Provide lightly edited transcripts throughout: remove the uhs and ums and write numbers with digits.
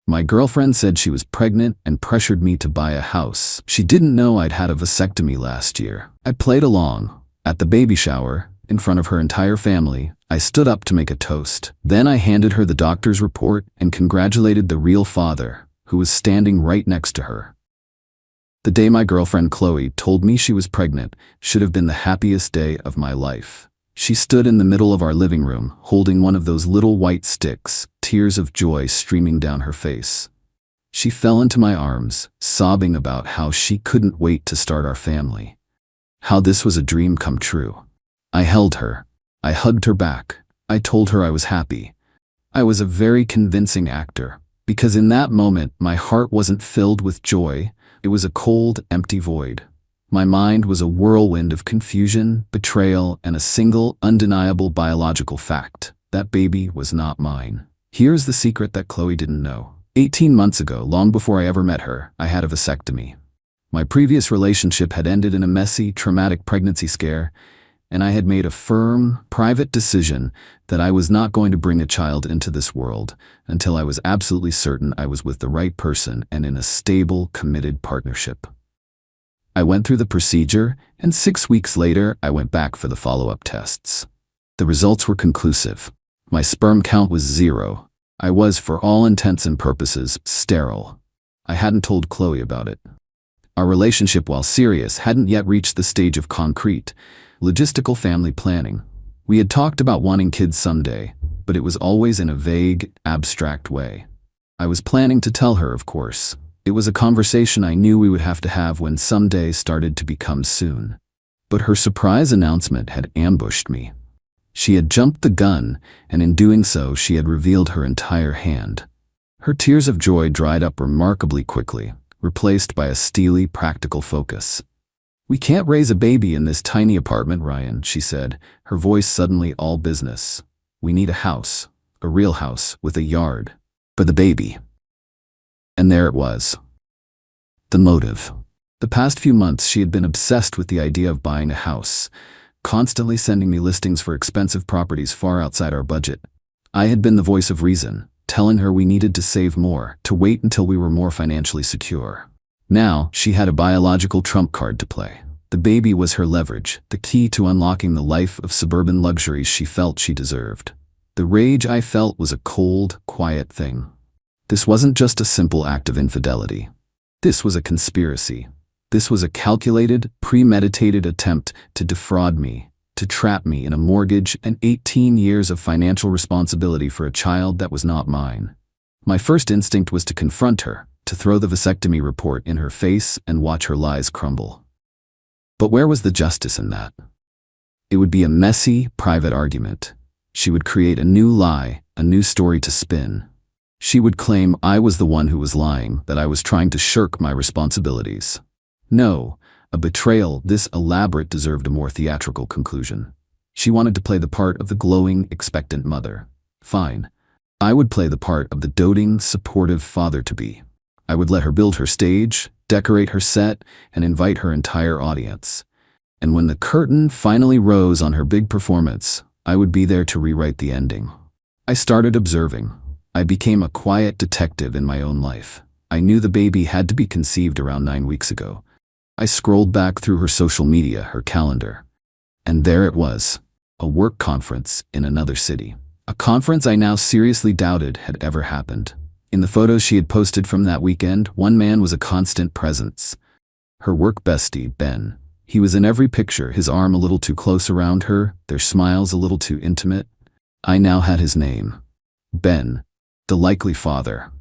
My girlfriend said she was pregnant and pressured me to buy a house. She didn't know I'd had a vasectomy last year. I played along. At the baby shower, in front of her entire family, I stood up to make a toast. Then I handed her the doctor's report and congratulated the real father, who was standing right next to her. The day my girlfriend Chloe told me she was pregnant should have been the happiest day of my life. She stood in the middle of our living room, holding one of those little white sticks, tears of joy streaming down her face. She fell into my arms, sobbing about how she couldn't wait to start our family. How this was a dream come true. I held her. I hugged her back. I told her I was happy. I was a very convincing actor, because in that moment my heart wasn't filled with joy. It was a cold, empty void. My mind was a whirlwind of confusion, betrayal, and a single, undeniable biological fact. That baby was not mine. Here's the secret that Chloe didn't know. 18 months ago, long before I ever met her, I had a vasectomy. My previous relationship had ended in a messy, traumatic pregnancy scare, and I had made a firm, private decision that I was not going to bring a child into this world until I was absolutely certain I was with the right person and in a stable, committed partnership. I went through the procedure, and 6 weeks later, I went back for the follow-up tests. The results were conclusive. My sperm count was 0. I was, for all intents and purposes, sterile. I hadn't told Chloe about it. Our relationship, while serious, hadn't yet reached the stage of concrete, logistical family planning. We had talked about wanting kids someday, but it was always in a vague, abstract way. I was planning to tell her, of course. It was a conversation I knew we would have to have when someday started to become soon. But her surprise announcement had ambushed me. She had jumped the gun, and in doing so, she had revealed her entire hand. Her tears of joy dried up remarkably quickly, replaced by a steely, practical focus. "We can't raise a baby in this tiny apartment, Ryan," she said, her voice suddenly all business. "We need a house, a real house, with a yard. For the baby." And there it was. The motive. The past few months she had been obsessed with the idea of buying a house, constantly sending me listings for expensive properties far outside our budget. I had been the voice of reason, telling her we needed to save more, to wait until we were more financially secure. Now, she had a biological trump card to play. The baby was her leverage, the key to unlocking the life of suburban luxuries she felt she deserved. The rage I felt was a cold, quiet thing. This wasn't just a simple act of infidelity. This was a conspiracy. This was a calculated, premeditated attempt to defraud me, to trap me in a mortgage and 18 years of financial responsibility for a child that was not mine. My first instinct was to confront her, to throw the vasectomy report in her face and watch her lies crumble. But where was the justice in that? It would be a messy, private argument. She would create a new lie, a new story to spin. She would claim I was the one who was lying, that I was trying to shirk my responsibilities. No, a betrayal this elaborate deserved a more theatrical conclusion. She wanted to play the part of the glowing, expectant mother. Fine. I would play the part of the doting, supportive father-to-be. I would let her build her stage, decorate her set, and invite her entire audience. And when the curtain finally rose on her big performance, I would be there to rewrite the ending. I started observing. I became a quiet detective in my own life. I knew the baby had to be conceived around 9 weeks ago. I scrolled back through her social media, her calendar. And there it was, a work conference in another city. A conference I now seriously doubted had ever happened. In the photos she had posted from that weekend, one man was a constant presence. Her work bestie, Ben. He was in every picture, his arm a little too close around her, their smiles a little too intimate. I now had his name. Ben. The likely father.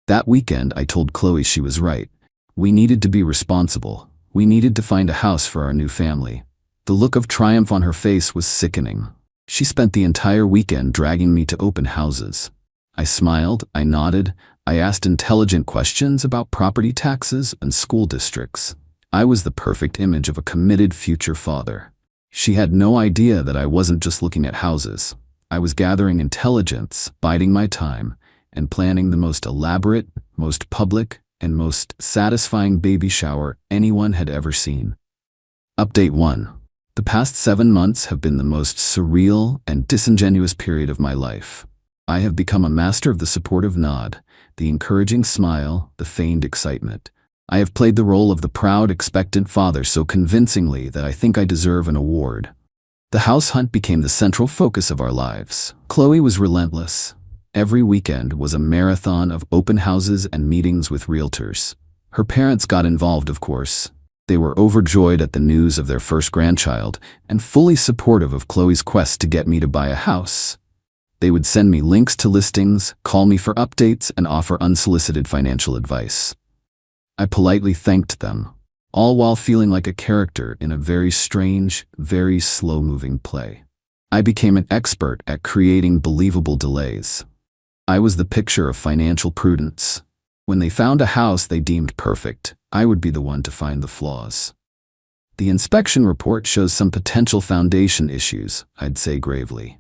That weekend, I told Chloe she was right. We needed to be responsible. We needed to find a house for our new family. The look of triumph on her face was sickening. She spent the entire weekend dragging me to open houses. I smiled, I nodded, I asked intelligent questions about property taxes and school districts. I was the perfect image of a committed future father. She had no idea that I wasn't just looking at houses. I was gathering intelligence, biding my time, and planning the most elaborate, most public, and most satisfying baby shower anyone had ever seen. Update 1. The past 7 months have been the most surreal and disingenuous period of my life. I have become a master of the supportive nod, the encouraging smile, the feigned excitement. I have played the role of the proud, expectant father so convincingly that I think I deserve an award. The house hunt became the central focus of our lives. Chloe was relentless. Every weekend was a marathon of open houses and meetings with realtors. Her parents got involved, of course. They were overjoyed at the news of their first grandchild and fully supportive of Chloe's quest to get me to buy a house. They would send me links to listings, call me for updates, and offer unsolicited financial advice. I politely thanked them, all while feeling like a character in a very strange, very slow-moving play. I became an expert at creating believable delays. I was the picture of financial prudence. When they found a house they deemed perfect, I would be the one to find the flaws. The inspection report shows some potential foundation issues, I'd say gravely.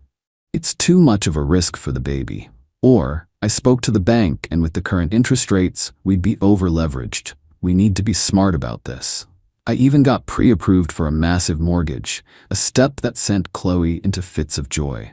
It's too much of a risk for the baby. Or, I spoke to the bank, and with the current interest rates, we'd be over-leveraged. We need to be smart about this. I even got pre-approved for a massive mortgage, a step that sent Chloe into fits of joy.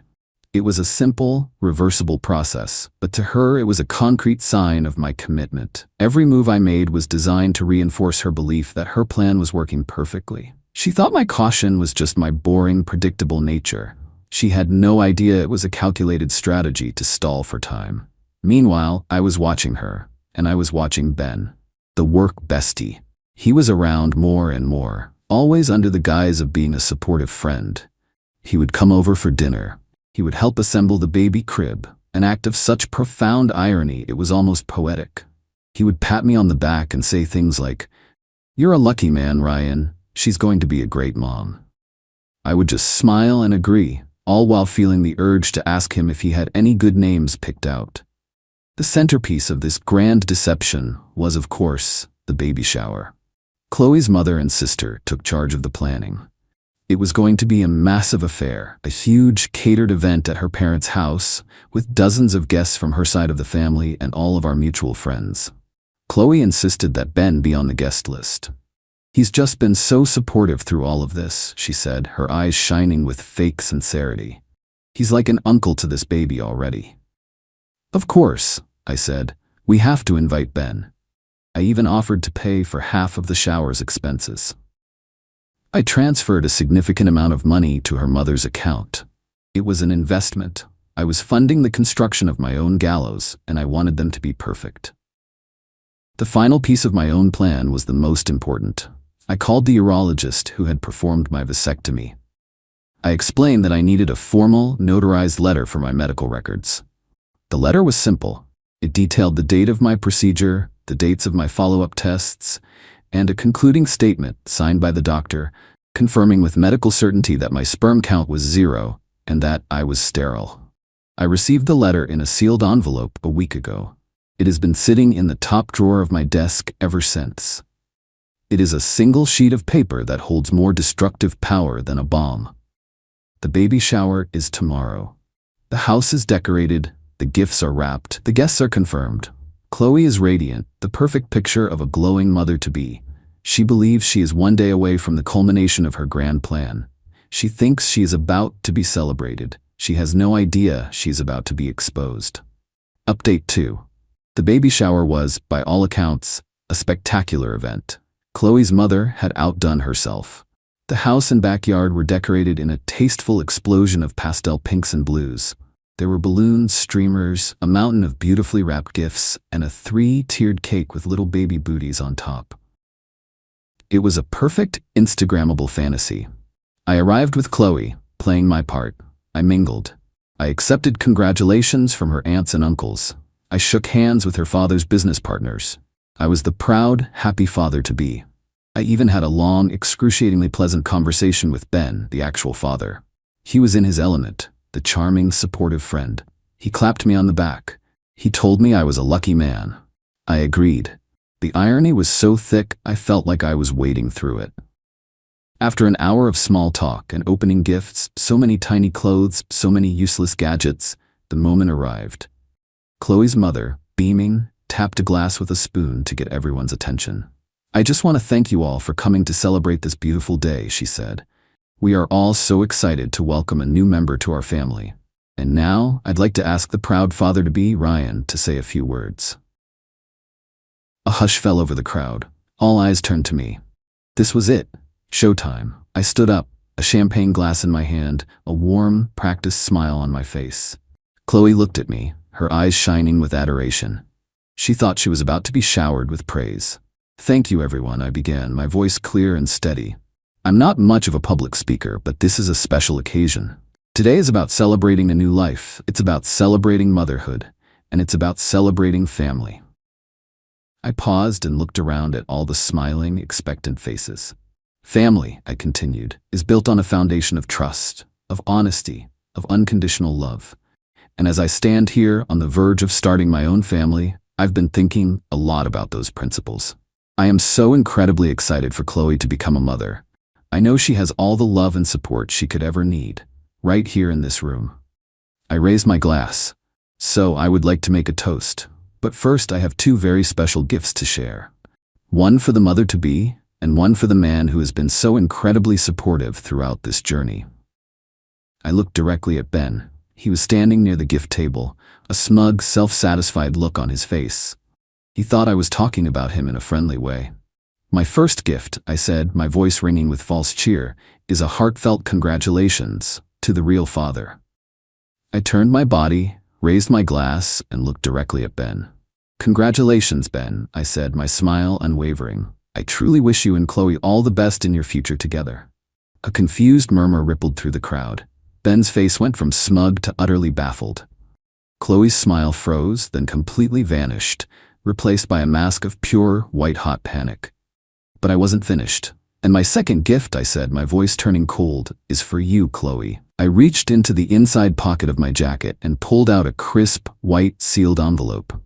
It was a simple, reversible process, but to her it was a concrete sign of my commitment. Every move I made was designed to reinforce her belief that her plan was working perfectly. She thought my caution was just my boring, predictable nature. She had no idea it was a calculated strategy to stall for time. Meanwhile, I was watching her, and I was watching Ben, the work bestie. He was around more and more, always under the guise of being a supportive friend. He would come over for dinner. He would help assemble the baby crib, an act of such profound irony it was almost poetic. He would pat me on the back and say things like, "You're a lucky man, Ryan. She's going to be a great mom." I would just smile and agree, all while feeling the urge to ask him if he had any good names picked out. The centerpiece of this grand deception was, of course, the baby shower. Chloe's mother and sister took charge of the planning. It was going to be a massive affair, a huge catered event at her parents' house, with dozens of guests from her side of the family and all of our mutual friends. Chloe insisted that Ben be on the guest list. "He's just been so supportive through all of this," she said, her eyes shining with fake sincerity. "He's like an uncle to this baby already." "Of course," I said, "we have to invite Ben." I even offered to pay for half of the shower's expenses. I transferred a significant amount of money to her mother's account. It was an investment. I was funding the construction of my own gallows, and I wanted them to be perfect. The final piece of my own plan was the most important. I called the urologist who had performed my vasectomy. I explained that I needed a formal, notarized letter for my medical records. The letter was simple. It detailed the date of my procedure, the dates of my follow-up tests, and a concluding statement signed by the doctor, confirming with medical certainty that my sperm count was 0 and that I was sterile. I received the letter in a sealed envelope a week ago. It has been sitting in the top drawer of my desk ever since. It is a single sheet of paper that holds more destructive power than a bomb. The baby shower is tomorrow. The house is decorated, the gifts are wrapped, the guests are confirmed. Chloe is radiant, the perfect picture of a glowing mother-to-be. She believes she is one day away from the culmination of her grand plan. She thinks she is about to be celebrated. She has no idea she is about to be exposed. Update 2. The baby shower was, by all accounts, a spectacular event. Chloe's mother had outdone herself. The house and backyard were decorated in a tasteful explosion of pastel pinks and blues. There were balloons, streamers, a mountain of beautifully wrapped gifts, and a 3-tiered cake with little baby booties on top. It was a perfect, Instagrammable fantasy. I arrived with Chloe, playing my part. I mingled. I accepted congratulations from her aunts and uncles. I shook hands with her father's business partners. I was the proud, happy father-to-be. I even had a long, excruciatingly pleasant conversation with Ben, the actual father. He was in his element. The charming, supportive friend. He clapped me on the back. He told me I was a lucky man. I agreed. The irony was so thick, I felt like I was wading through it. After an hour of small talk and opening gifts, so many tiny clothes, so many useless gadgets, the moment arrived. Chloe's mother, beaming, tapped a glass with a spoon to get everyone's attention. "I just want to thank you all for coming to celebrate this beautiful day," she said. "We are all so excited to welcome a new member to our family. And now, I'd like to ask the proud father-to-be, Ryan, to say a few words." A hush fell over the crowd. All eyes turned to me. This was it. Showtime. I stood up, a champagne glass in my hand, a warm, practiced smile on my face. Chloe looked at me, her eyes shining with adoration. She thought she was about to be showered with praise. "Thank you, everyone," I began, my voice clear and steady. "I'm not much of a public speaker, but this is a special occasion. Today is about celebrating a new life. It's about celebrating motherhood, and it's about celebrating family." I paused and looked around at all the smiling, expectant faces. "Family," I continued, "is built on a foundation of trust, of honesty, of unconditional love. And as I stand here on the verge of starting my own family, I've been thinking a lot about those principles. I am so incredibly excited for Chloe to become a mother. I know she has all the love and support she could ever need, right here in this room." I raised my glass. "So I would like to make a toast. But first I have two very special gifts to share. One for the mother-to-be, and one for the man who has been so incredibly supportive throughout this journey." I looked directly at Ben. He was standing near the gift table, a smug, self-satisfied look on his face. He thought I was talking about him in a friendly way. "My first gift," I said, my voice ringing with false cheer, "is a heartfelt congratulations to the real father." I turned my body, raised my glass, and looked directly at Ben. "Congratulations, Ben," I said, my smile unwavering. "I truly wish you and Chloe all the best in your future together." A confused murmur rippled through the crowd. Ben's face went from smug to utterly baffled. Chloe's smile froze, then completely vanished, replaced by a mask of pure, white-hot panic. But I wasn't finished. "And my second gift," I said, my voice turning cold, "is for you, Chloe." I reached into the inside pocket of my jacket and pulled out a crisp, white, sealed envelope.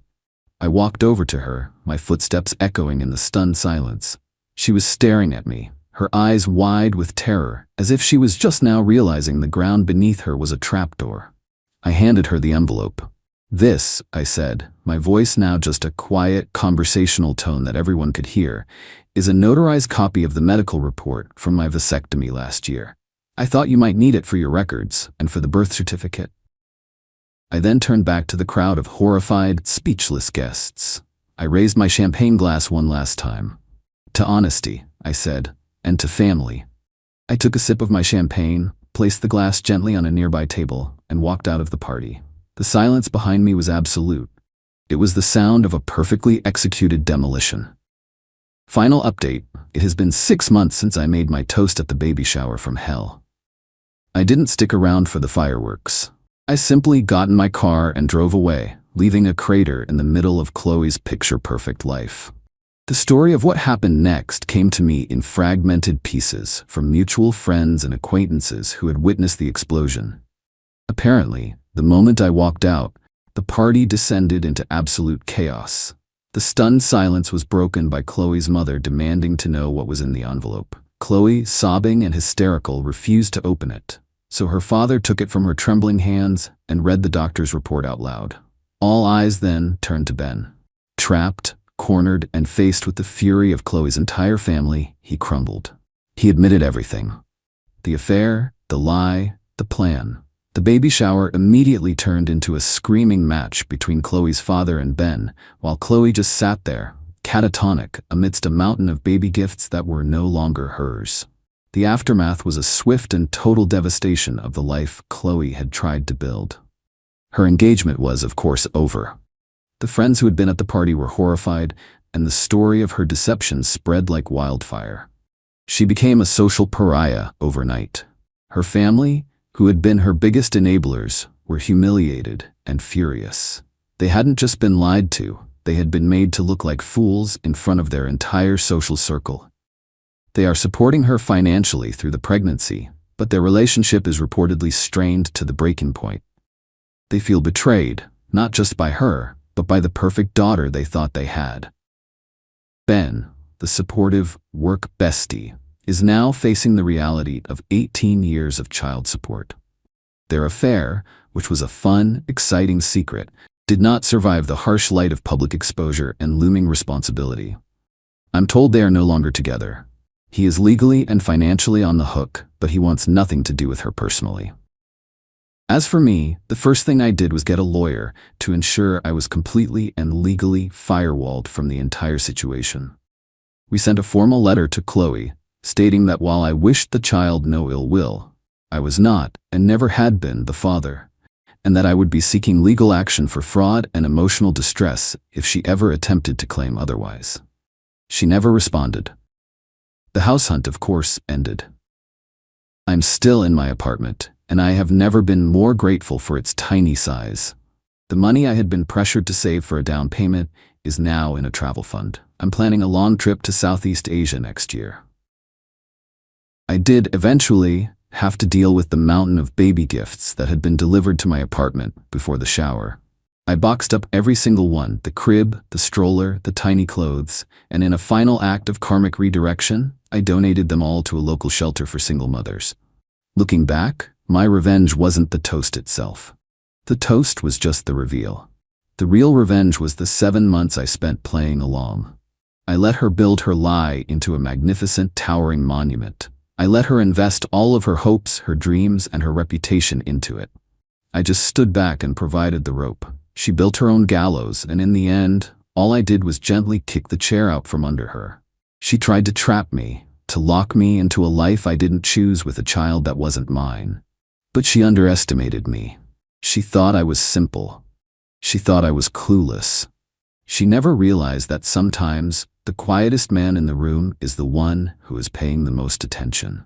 I walked over to her, my footsteps echoing in the stunned silence. She was staring at me, her eyes wide with terror, as if she was just now realizing the ground beneath her was a trapdoor. I handed her the envelope. "This," I said, my voice now just a quiet, conversational tone that everyone could hear, "is a notarized copy of the medical report from my vasectomy last year. I thought you might need it for your records and for the birth certificate." I then turned back to the crowd of horrified, speechless guests. I raised my champagne glass one last time. "To honesty," I said, "and to family." I took a sip of my champagne, placed the glass gently on a nearby table, and walked out of the party. The silence behind me was absolute. It was the sound of a perfectly executed demolition. Final update: it has been 6 months since I made my toast at the baby shower from hell. I didn't stick around for the fireworks. I simply got in my car and drove away, leaving a crater in the middle of Chloe's picture-perfect life. The story of what happened next came to me in fragmented pieces from mutual friends and acquaintances who had witnessed the explosion. Apparently, the moment I walked out, the party descended into absolute chaos. The stunned silence was broken by Chloe's mother demanding to know what was in the envelope. Chloe, sobbing and hysterical, refused to open it, so her father took it from her trembling hands and read the doctor's report out loud. All eyes then turned to Ben. Trapped, cornered, and faced with the fury of Chloe's entire family, he crumbled. He admitted everything. The affair, the lie, the plan. The baby shower immediately turned into a screaming match between Chloe's father and Ben, while Chloe just sat there, catatonic, amidst a mountain of baby gifts that were no longer hers. The aftermath was a swift and total devastation of the life Chloe had tried to build. Her engagement was, of course, over. The friends who had been at the party were horrified, and the story of her deception spread like wildfire. She became a social pariah overnight. Her family, who had been her biggest enablers, were humiliated and furious. They hadn't just been lied to, they had been made to look like fools in front of their entire social circle. They are supporting her financially through the pregnancy, but their relationship is reportedly strained to the breaking point. They feel betrayed, not just by her, but by the perfect daughter they thought they had. Ben, the supportive work bestie, is now facing the reality of 18 years of child support. Their affair, which was a fun, exciting secret, did not survive the harsh light of public exposure and looming responsibility. I'm told they are no longer together. He is legally and financially on the hook, but he wants nothing to do with her personally. As for me, the first thing I did was get a lawyer to ensure I was completely and legally firewalled from the entire situation. We sent a formal letter to Chloe, stating that while I wished the child no ill will, I was not, and never had been, the father, and that I would be seeking legal action for fraud and emotional distress if she ever attempted to claim otherwise. She never responded. The house hunt, of course, ended. I'm still in my apartment, and I have never been more grateful for its tiny size. The money I had been pressured to save for a down payment is now in a travel fund. I'm planning a long trip to Southeast Asia next year. I did eventually have to deal with the mountain of baby gifts that had been delivered to my apartment before the shower. I boxed up every single one, the crib, the stroller, the tiny clothes, and in a final act of karmic redirection, I donated them all to a local shelter for single mothers. Looking back, my revenge wasn't the toast itself. The toast was just the reveal. The real revenge was the 7 months I spent playing along. I let her build her lie into a magnificent, towering monument. I let her invest all of her hopes, her dreams, and her reputation into it. I just stood back and provided the rope. She built her own gallows, and in the end, all I did was gently kick the chair out from under her. She tried to trap me, to lock me into a life I didn't choose with a child that wasn't mine. But she underestimated me. She thought I was simple. She thought I was clueless. She never realized that sometimes the quietest man in the room is the one who is paying the most attention.